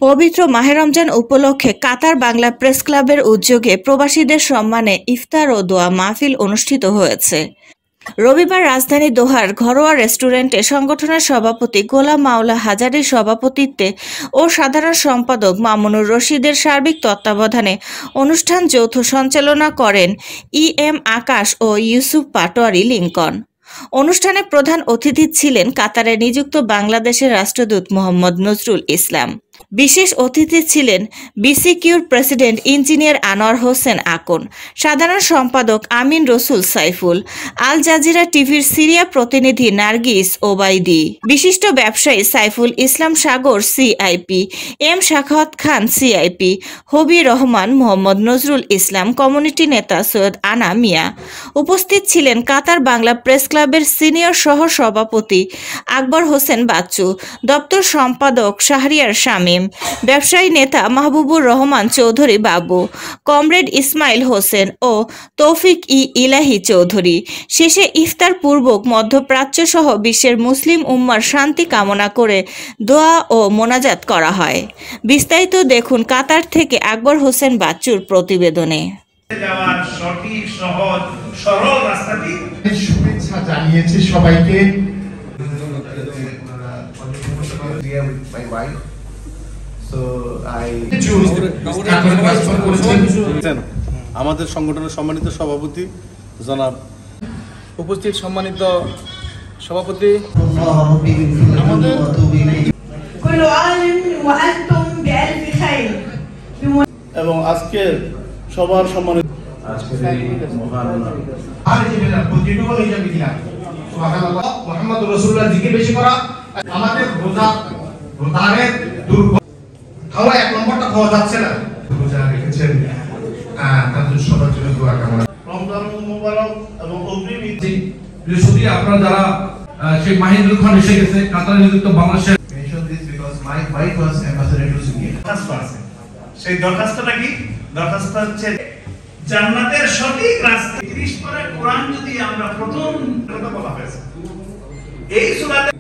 পবিত্র মাহে রমজান উপলক্ষে কাতার বাংলা প্রেস ক্লাবের উদ্যোগে প্রবাসীদের সম্মানে ইফতার ও দোয়া মাহফিল অনুষ্ঠিত হয়েছে। রবিবার রাজধানী দোহার ঘরোয়া রেস্টুরেন্টে সংগঠনের সভাপতি গোলাম মাওলা হাজারীর সভাপতিত্বে ও সাধারণ সম্পাদক মামুনুর রশিদের সার্বিক তত্ত্বাবধানে অনুষ্ঠান যৌথ সঞ্চালনা করেন EM আকাশ ও ইউসুফ পাটোয়ারি লিংকন। অনুষ্ঠানে প্রধান অতিথি ছিলেন কাতারে নিযুক্ত বাংলাদেশের রাষ্ট্রদূত মোহাম্মদ নজরুল ইসলাম। বিশেষ অতিথি ছিলেন BCQর প্রেসিডেন্ট ইঞ্জিনিয়ার আনোয়ার হোসেন আকন, সাধারণ সম্পাদক আমিন রসুল সাইফুল, আল জাজিরা টিভির সিরিয়া প্রতিনিধি নার্গিস ওবাইদি, বিশিষ্ট ব্যবসায়ী সাইফুল ইসলাম সাগর CIP, M শাখাওয়াত খান CIP, হবি রহমান, মোহাম্মদ নজরুল ইসলাম, কমিউনিটি নেতা সৈয়দ আনা মিয়া। উপস্থিত ছিলেন কাতার বাংলা প্রেস ক্লাবের সিনিয়র সহ সভাপতি আকবর হোসেন বাচ্চু, দপ্তর সম্পাদক শাহরিয়ার শামীম, ব্যবসায়ী নেতা মাহবুবুর রহমান চৌধুরী বাবু, কমরেড ইসমাইল হোসেন ও তৌফিক ইলাহি চৌধুরী। শেষে ইফতার পূর্বক মধ্যপ্রাচ্য সহ বিশ্বের মুসলিম উম্মার শান্তি কামনা করে দোয়া ও মোনাজাত করা হয়। বিস্তারিত দেখুন কাতার থেকে আকবর হোসেন বাচ্চুর প্রতিবেদনে। সঠিক সহজ সরল রাস্তাটি শুভেচ্ছা জানিয়েছি সবাইকে। আমাদের সংগঠনের সম্মানিত সভাপতি জনাব, উপস্থিত সম্মানিত সভাপতি, এবং আজকের সবার সম্মানিত মুহাম্মদুর রাসূলুল্লাহ জিকির বেশি করা, আমাদের রোজার খাওয়া 1 নম্বরটা খাওয়া যাচ্ছে না। রোজা রেখেছেন, তাদের সবার জন্য দোয়া কামনা। রমজান মুবারক এবং অগ্রিম ঈদ। বৃহস্পতি আপনারা যারা সেই মাহিদুল খান এসে গেছে কাতারে নিযুক্ত বাংলাদেশের সেই দরখাস্তটা কি? দরখাস্ত হচ্ছে জান্নাতের সঠিক রাস্তা। 30 পারা কোরআন যদি আমরা প্রথম কথা বলা হয়েছে এই সূরাতে